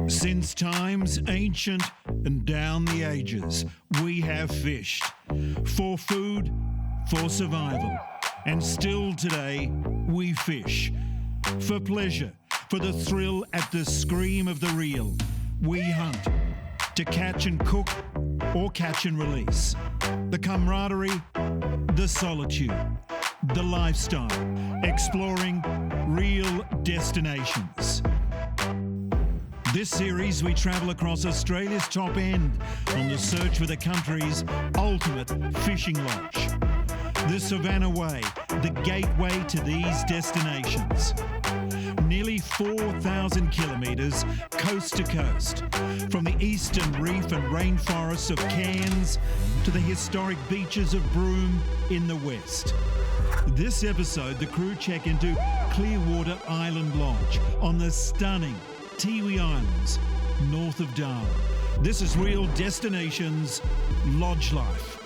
Since times ancient and down the ages, we have fished for food, for survival, and still today we fish for pleasure, for the thrill at the scream of the reel. We hunt to catch and cook or catch and release. The camaraderie, the solitude, the lifestyle, exploring real destinations. This series, we travel across Australia's top end on the search for the country's ultimate fishing lodge. The Savannah Way, the gateway to these destinations. Nearly 4,000 kilometres coast to coast, from the eastern reef and rainforests of Cairns to the historic beaches of Broome in the west. This episode, the crew check into Clearwater Island Lodge on the stunning Tiwi Islands, north of Darwin. This is Real Destinations Lodge Life.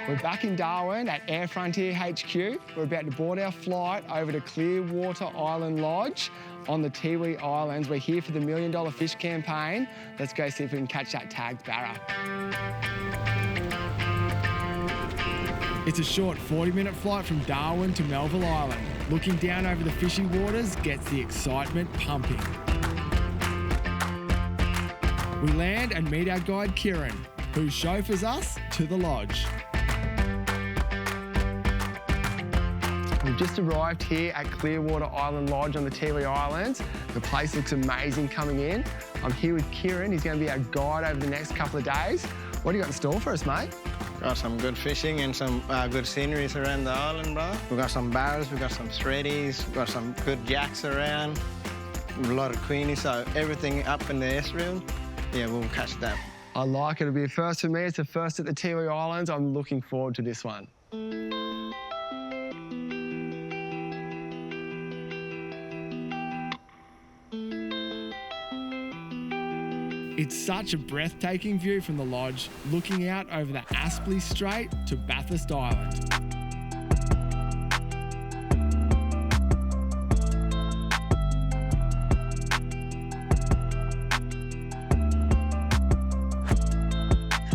We're back in Darwin at Air Frontier HQ. We're about to board our flight over to Clearwater Island Lodge on the Tiwi Islands. We're here for the $1 Million Fish campaign. Let's go see if we can catch that tagged barra. It's a short 40-minute flight from Darwin to Melville Island. Looking down over the fishy waters gets the excitement pumping. We land and meet our guide Kieran, who chauffeurs us to the lodge. We've just arrived here at Clearwater Island Lodge on the Tiwi Islands. The place looks amazing coming in. I'm here with Kieran. He's going to be our guide over the next couple of days. What do you got in store for us, mate? Got some good fishing and some good sceneries around the island, bro. We got some barrows, we got some threadies, we got some good jacks around, a lot of queenies, so everything up in the estuary. Yeah, we'll catch that. I like it. It'll be a first for me. It's a first at the Tiwi Islands. I'm looking forward to this one. It's such a breathtaking view from the lodge, looking out over the Aspley Strait to Bathurst Island.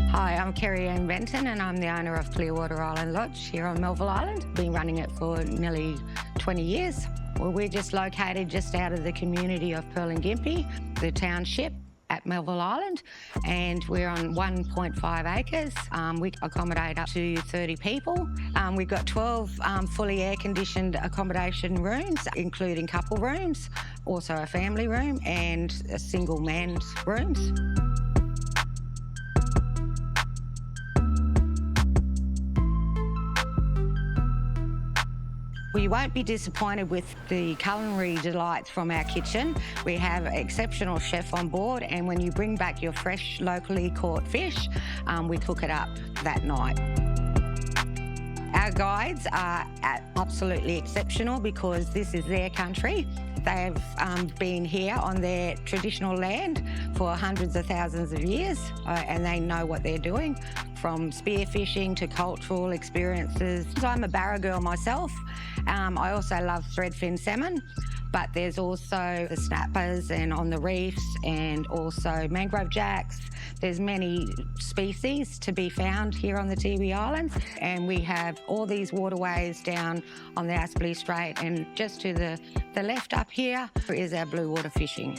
Hi, I'm Kerry Ann Benton and I'm the owner of Clearwater Island Lodge here on Melville Island. Been running it for nearly 20 years. Well, we're just located just out of the community of Gympie, the township at Melville Island, and we're on 1.5 acres. We accommodate up to 30 people. We've got 12 fully air-conditioned accommodation rooms, including couple rooms, also a family room and a single man's rooms. Well, you won't be disappointed with the culinary delights from our kitchen. We have an exceptional chef on board, and when you bring back your fresh, locally caught fish, we cook it up that night. Our guides are absolutely exceptional because this is their country. They've been here on their traditional land for hundreds of thousands of years, and they know what they're doing, from spearfishing to cultural experiences. So I'm a barra girl myself. I also love threadfin salmon, but there's also the snappers and on the reefs, and also mangrove jacks. There's many species to be found here on the Tiwi Islands, and we have all these waterways down on the Aspley Strait, and just to the left up here is our blue water fishing.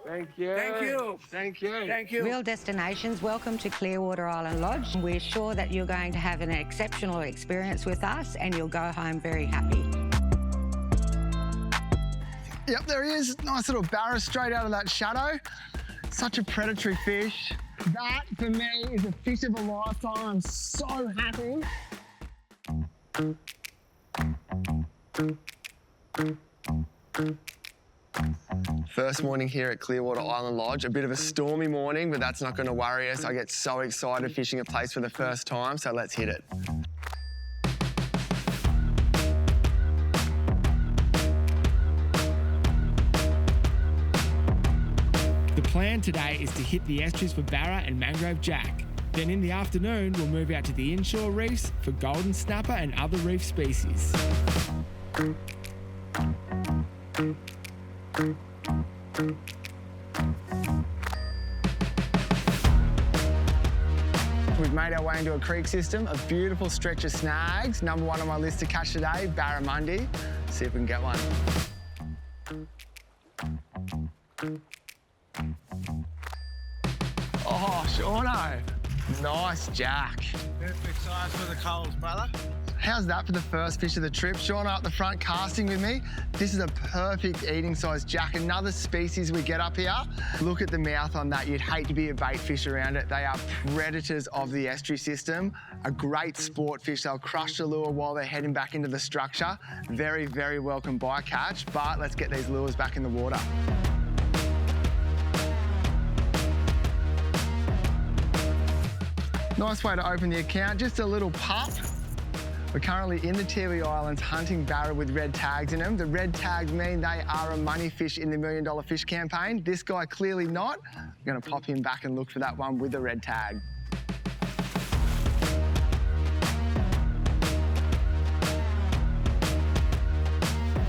Thank you. Thank you. Thank you. Thank you. Real Destinations, welcome to Clearwater Island Lodge. We're sure that you're going to have an exceptional experience with us and you'll go home very happy. Yep, there he is. Nice little barra straight out of that shadow. Such a predatory fish. That, for me, is a fish of a lifetime. I'm so happy. First morning here at Clearwater Island Lodge. A bit of a stormy morning, but that's not going to worry us. I get so excited fishing a place for the first time, so let's hit it. The plan today is to hit the estuaries for barra and mangrove jack. Then in the afternoon, we'll move out to the inshore reefs for golden snapper and other reef species. We've made our way into a creek system, a beautiful stretch of snags. Number one on my list to catch today, barramundi. See if we can get one. Oh, Shauno. Nice jack. Perfect size for the coals, brother. How's that for the first fish of the trip? Shauno up the front casting with me. This is a perfect eating size jack, another species we get up here. Look at the mouth on that. You'd hate to be a bait fish around it. They are predators of the estuary system. A great sport fish. They'll crush the lure while they're heading back into the structure. Very, very welcome bycatch, but let's get these lures back in the water. Nice way to open the account, just a little pup. We're currently in the Tiwi Islands hunting barra with red tags in them. The red tags mean they are a money fish in the $1 Million Fish campaign. This guy clearly not. I'm gonna pop him back and look for that one with the red tag.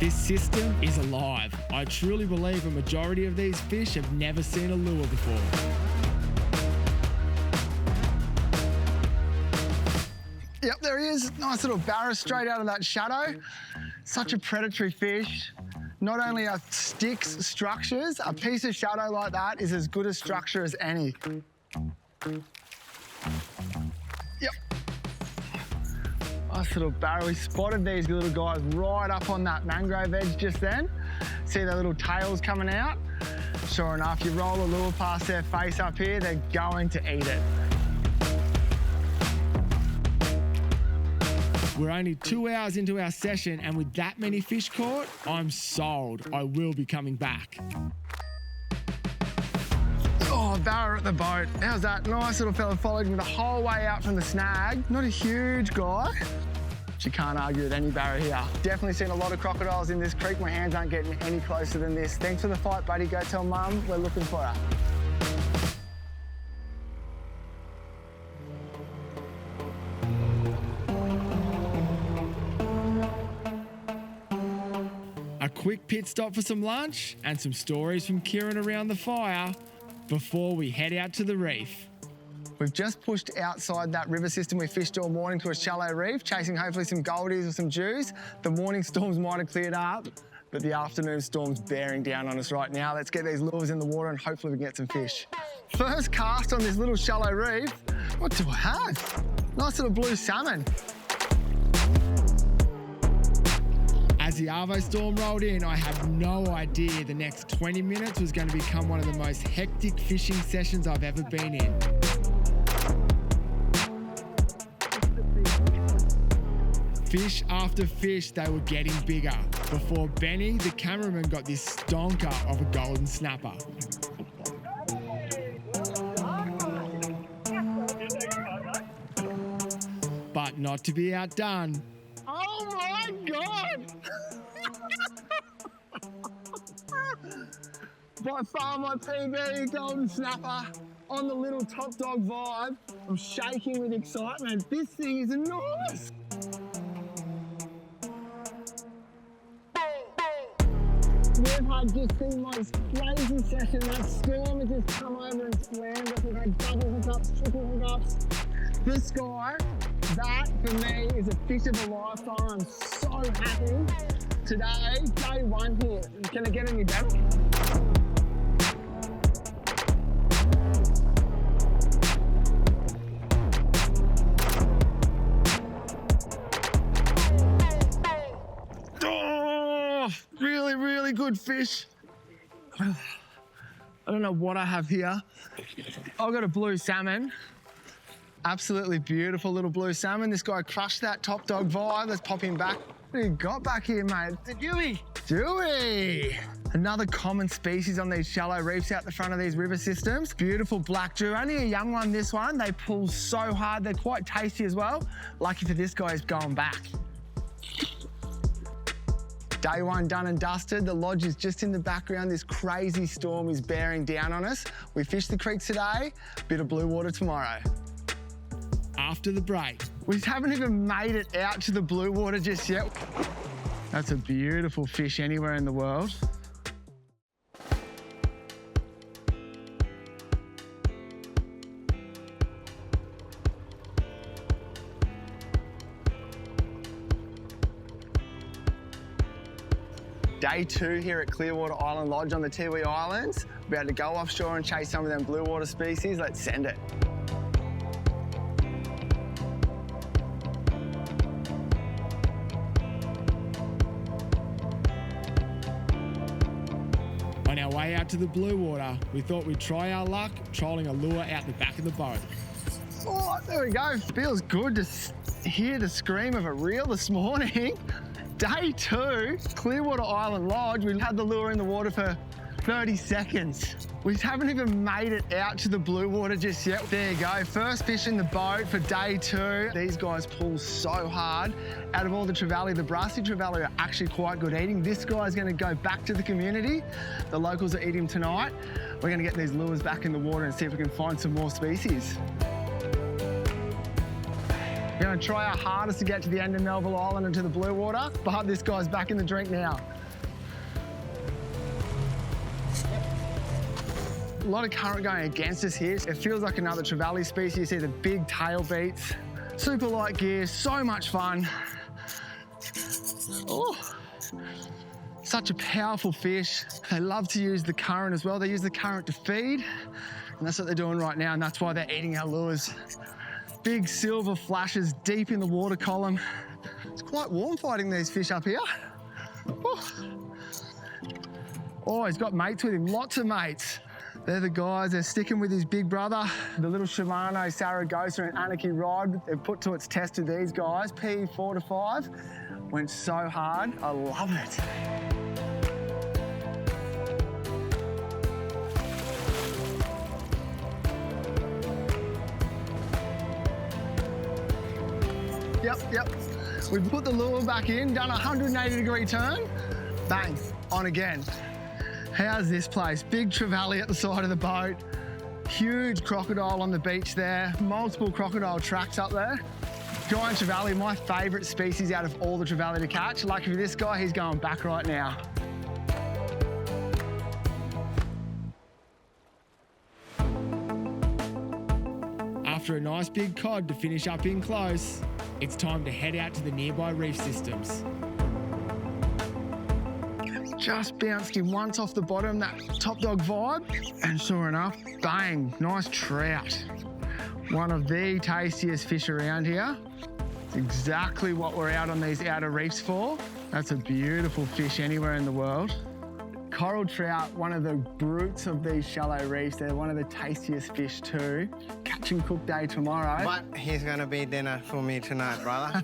This system is alive. I truly believe a majority of these fish have never seen a lure before. Yep, there he is. Nice little barra straight out of that shadow. Such a predatory fish. Not only are sticks structures, a piece of shadow like that is as good a structure as any. Yep. Nice little barra. We spotted these little guys right up on that mangrove edge just then. See their little tails coming out? Sure enough, you roll a lure past their face up here, they're going to eat it. We're only 2 hours into our session, and with that many fish caught, I'm sold. I will be coming back. Oh, barra at the boat. How's that? Nice little fella, followed me the whole way out from the snag. Not a huge guy. But you can't argue with any barra here. Definitely seen a lot of crocodiles in this creek. My hands aren't getting any closer than this. Thanks for the fight, buddy. Go tell Mum we're looking for her. A quick pit stop for some lunch and some stories from Kieran around the fire before we head out to the reef. We've just pushed outside that river system we fished all morning to a shallow reef, chasing hopefully some goldies or some dews. The morning storms might have cleared up, but the afternoon storm's bearing down on us right now. Let's get these lures in the water and hopefully we can get some fish. First cast on this little shallow reef. What do I have? Nice little blue salmon. As the Arvo storm rolled in, I had no idea the next 20 minutes was going to become one of the most hectic fishing sessions I've ever been in. Fish after fish, they were getting bigger before Benny, the cameraman, got this stonker of a golden snapper. But not to be outdone. Oh my God! By far my PB golden snapper on the little top dog vibe. I'm shaking with excitement. This thing is enormous. We've had just the most crazy session. That storm has just come over and slammed us. We've had double hookups, triple hookups. This guy, that for me is a fish of a lifetime. I'm so happy. Today, day one here. Can I get any better? Oh, really, really good fish. I don't know what I have here. I've got a blue salmon. Absolutely beautiful little blue salmon. This guy crushed that top dog vibe. Let's pop him back. What do you got back here, mate? The Dewey. Dewey. Another common species on these shallow reefs out the front of these river systems. Beautiful black dew, only a young one this one. They pull so hard, they're quite tasty as well. Lucky for this guy, he's going back. Day one done and dusted. The lodge is just in the background. This crazy storm is bearing down on us. We fished the creeks today, bit of blue water tomorrow. After the break, We haven't even made it out to the blue water just yet. That's a beautiful fish anywhere in the world. Day two here at Clearwater Island Lodge on the Tiwi Islands. We're about to go offshore and chase some of them blue water species. Let's send it. on our way out to the blue water, we thought we'd try our luck trolling a lure out the back of the boat. Oh, there we go. Feels good to hear the scream of a reel this morning. Day two, Clearwater Island Lodge. We had the lure in the water for 30 seconds. We haven't even made it out to the blue water just yet. There you go, first fish in the boat for day two. These guys pull so hard. Out of all the trevally, the brassy trevally are actually quite good eating. This guy's gonna go back to the community. The locals will eat him tonight. We're gonna get these lures back in the water and see if we can find some more species. We're gonna try our hardest to get to the end of Melville Island and to the blue water, but this guy's back in the drink now. A lot of current going against us here. It feels like another trevally species. You see the big tail beats, super light gear, so much fun. Oh, such a powerful fish. They love to use the current as well. They use the current to feed, and that's what they're doing right now, and that's why they're eating our lures. Big silver flashes deep in the water column. It's quite warm fighting these fish up here. Oh, he's got mates with him, lots of mates. They're the guys, they're sticking with his big brother. The little Shimano, Saragossa and Anarchy rod, they've put to its test with these guys. PE 4 to 5, went so hard, I love it. Yep. We put the lure back in, done a 180-degree turn, bang, on again. How's this place? Big trevally at the side of the boat, huge crocodile on the beach there, multiple crocodile tracks up there. Giant trevally, my favourite species out of all the trevally to catch. Lucky for this guy, he's going back right now. After a nice big cod to finish up in close, it's time to head out to the nearby reef systems. Just bounced him once off the bottom, that top dog vibe, and sure enough, bang, nice trout. One of the tastiest fish around here. It's exactly what we're out on these outer reefs for. That's a beautiful fish anywhere in the world. Coral trout, one of the brutes of these shallow reefs. They're one of the tastiest fish too. Catch and cook day tomorrow. But he's gonna be dinner for me tonight, brother.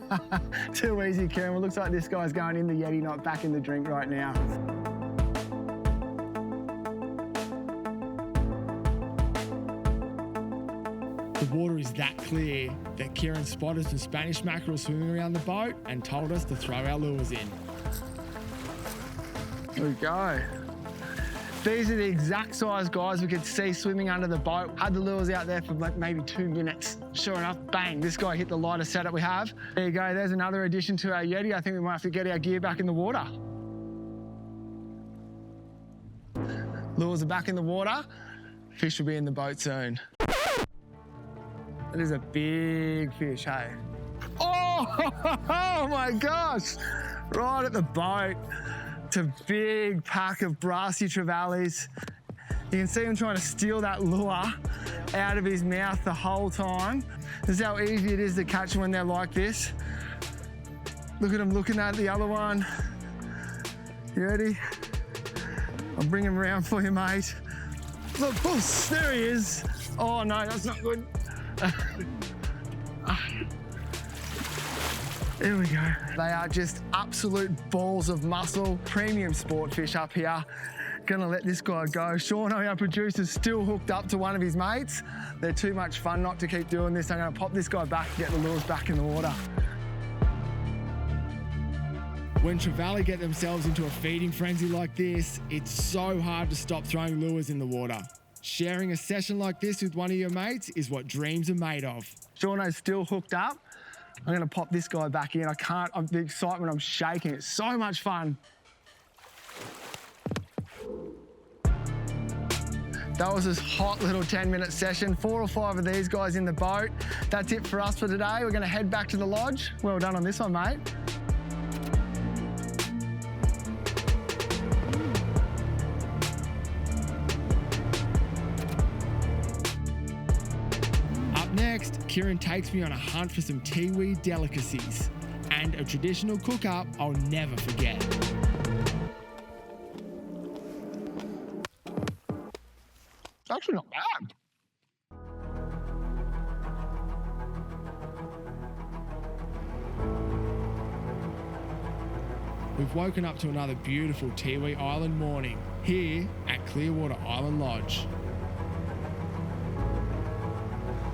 Too easy, Karen. Well, looks like this guy's going in the Yeti, not back in the drink right now. The water is that clear that Kieran spotted some Spanish mackerel swimming around the boat and told us to throw our lures in. There we go. These are the exact size guys we could see swimming under the boat. Had the lures out there for like maybe 2 minutes. Sure enough, bang, this guy hit the lightest setup we have. There you go, there's another addition to our Yeti. I think we might have to get our gear back in the water. Lures are back in the water. Fish will be in the boat soon. That is a big fish, hey? Oh my gosh! Right at the boat. It's a big pack of brassy trevallies. You can see him trying to steal that lure out of his mouth the whole time. This is how easy it is to catch when they're like this. Look at him looking at the other one. You ready? I'll bring him around for you, mate. Look, boos, there he is. Oh no, that's not good. There we go. They are just absolute balls of muscle, premium sport fish up here. Gonna let this guy go. Sean, our producer's still hooked up to one of his mates. They're too much fun not to keep doing this. I'm gonna pop this guy back and get the lures back in the water. When trevally get themselves into a feeding frenzy like this, it's so hard to stop throwing lures in the water. Sharing a session like this with one of your mates is what dreams are made of. Shauno's still hooked up. I'm gonna pop this guy back in. The excitement, I'm shaking. It's so much fun. That was this hot little 10-minute session. 4 or 5 of these guys in the boat. That's it for us for today. We're gonna head back to the lodge. Well done on this one, mate. Next, Kieran takes me on a hunt for some Tiwi delicacies and a traditional cook-up I'll never forget. It's actually not bad. We've woken up to another beautiful Tiwi Island morning here at Clearwater Island Lodge.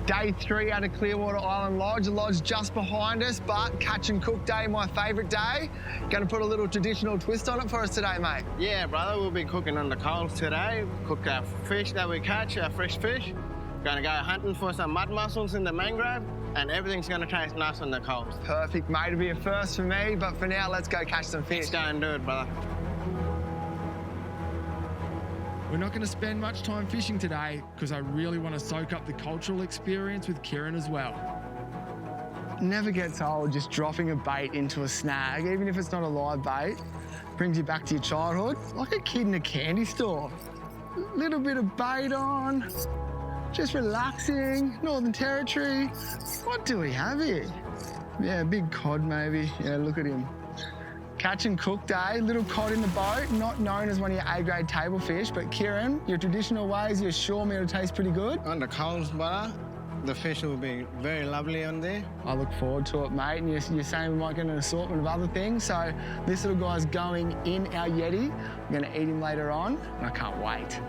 Day 3 out of Clearwater Island Lodge. The lodge just behind us, but catch and cook day, my favourite day. Gonna put a little traditional twist on it for us today, mate. Yeah, brother, we'll be cooking on the coals today. Cook our fish that we catch, our fresh fish. Gonna go hunting for some mud mussels in the mangrove, and everything's gonna taste nice on the coals. Perfect, mate. It'll be a first for me, but for now, let's go catch some fish. Let's go and do it, brother. We're not going to spend much time fishing today because I really want to soak up the cultural experience with Kieran as well. Never gets old just dropping a bait into a snag, even if it's not a live bait. Brings you back to your childhood, like a kid in a candy store. Little bit of bait on, just relaxing, Northern Territory. What do we have here? Yeah, big cod maybe. Yeah, look at him. Catch and cook day, little cod in the boat, not known as one of your A-grade table fish, but Kieran, your traditional ways, you assure me it'll taste pretty good? On the coals, brother, the fish will be very lovely on there. I look forward to it, mate, and you're saying we might get an assortment of other things, so this little guy's going in our Yeti. We're gonna eat him later on, and I can't wait.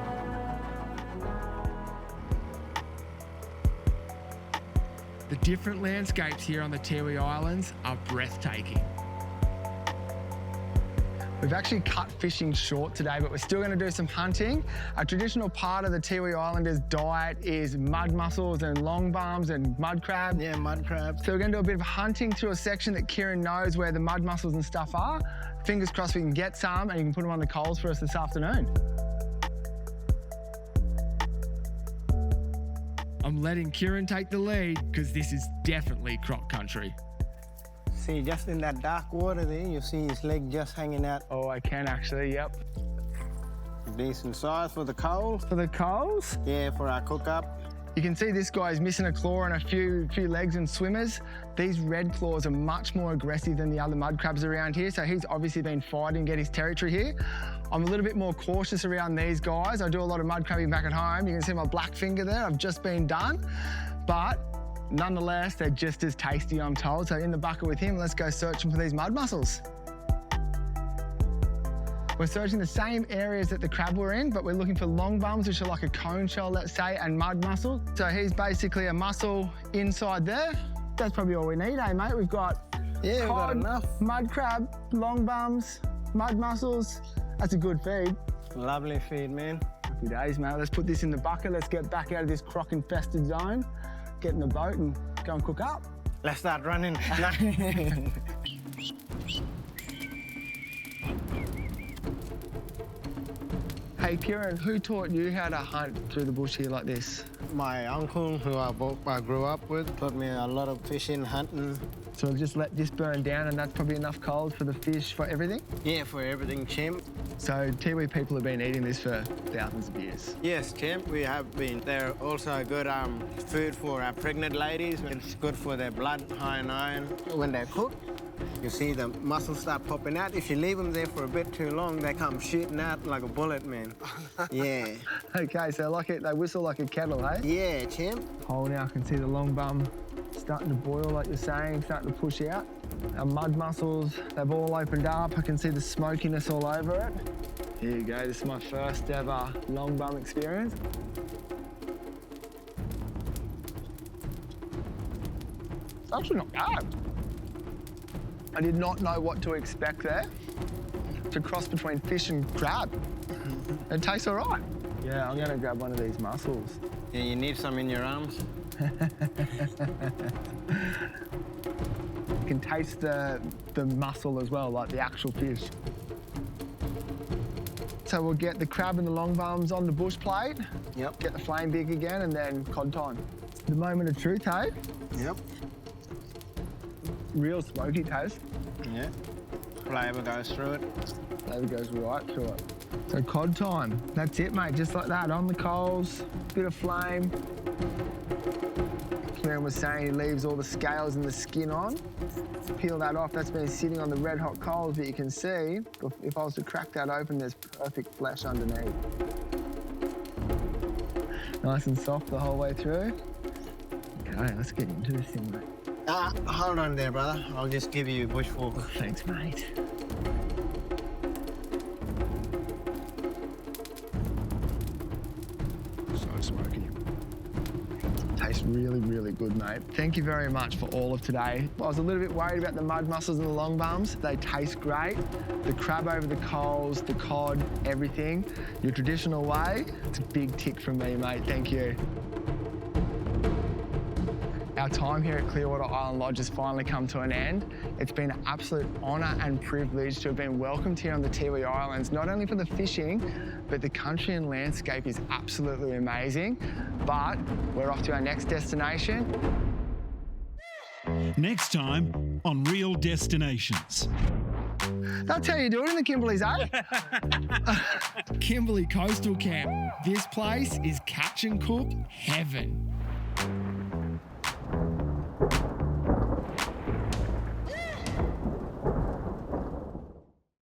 The different landscapes here on the Tiwi Islands are breathtaking. We've actually cut fishing short today, but we're still going to do some hunting. A traditional part of the Tiwi Islanders' diet is mud mussels and long bums and mud crab. Yeah, mud crabs. So we're going to do a bit of hunting through a section that Kieran knows where the mud mussels and stuff are. Fingers crossed we can get some and you can put them on the coals for us this afternoon. I'm letting Kieran take the lead because this is definitely croc country. See, just in that dark water there, you see his leg just hanging out. Oh, I can actually, yep. Decent size for the coals. For the coals? Yeah, for our cook-up. You can see this guy's missing a claw and a few legs and swimmers. These red claws are much more aggressive than the other mud crabs around here, so he's obviously been fighting to get his territory here. I'm a little bit more cautious around these guys. I do a lot of mud crabbing back at home. You can see my black finger there. I've just been done, but nonetheless, they're just as tasty, I'm told. So in the bucket with him, let's go searching for these mud mussels. We're searching the same areas that the crab were in, but we're looking for long bums, which are like a cone shell, let's say, and mud mussel. So he's basically a mussel inside there. That's probably all we need, eh, mate? We've got we've got enough. Mud crab, long bums, mud mussels. That's a good feed. Lovely feed, man. Happy days, mate. Let's put this in the bucket. Let's get back out of this croc-infested zone, get in the boat and go and cook up. Let's start running. Hey, Kieran, who taught you how to hunt through the bush here like this? My uncle, who I grew up with, taught me a lot of fishing, hunting. So just let this burn down and that's probably enough coals for the fish, for everything? Yeah, for everything, champ. So Tiwi people have been eating this for thousands of years? Yes, champ, we have been. They're also good food for our pregnant ladies. It's good for their blood, high in iron. When they're cooked, you see the muscles start popping out. If you leave them there for a bit too long, they come shooting out like a bullet, man. Yeah. Okay, so they whistle like a kettle, hey? Yeah, champ. Oh, now I can see the long bum starting to boil, like you're saying, starting to push out. Our mud mussels, they've all opened up. I can see the smokiness all over it. Here you go, this is my first ever long bum experience. It's actually not bad. I did not know what to expect there. It's a cross between fish and crab. It tastes all right. Yeah, I'm gonna grab one of these mussels. Yeah, you need some in your arms. You can taste the mussel as well, like the actual fish. So we'll get the crab and the long bums on the bush plate. Yep. Get the flame big again, and then cod time. The moment of truth, hey? Yep. Real smoky taste. Yeah. Flavour goes through it. Flavour goes right through it. So cod time. That's it, mate. Just like that, on the coals, bit of flame. Kieran was saying he leaves all the scales and the skin on. Peel that off. That's been sitting on the red hot coals that you can see. If I was to crack that open, there's perfect flesh underneath. Nice and soft the whole way through. Okay, let's get into this thing, mate. Hold on there, brother. I'll just give you a bush fork. Thanks, mate. So smoky. Tastes really, really good, mate. Thank you very much for all of today. I was a little bit worried about the mud mussels and the long bums. They taste great. The crab over the coals, the cod, everything. Your traditional way, it's a big tick from me, mate. Thank you. Our time here at Clearwater Island Lodge has finally come to an end. It's been an absolute honour and privilege to have been welcomed here on the Tiwi Islands, not only for the fishing, but the country and landscape is absolutely amazing. But we're off to our next destination. Next time on Real Destinations. That's how you do it in the Kimberleys, eh? Kimberley Coastal Camp. This place is catch and cook heaven.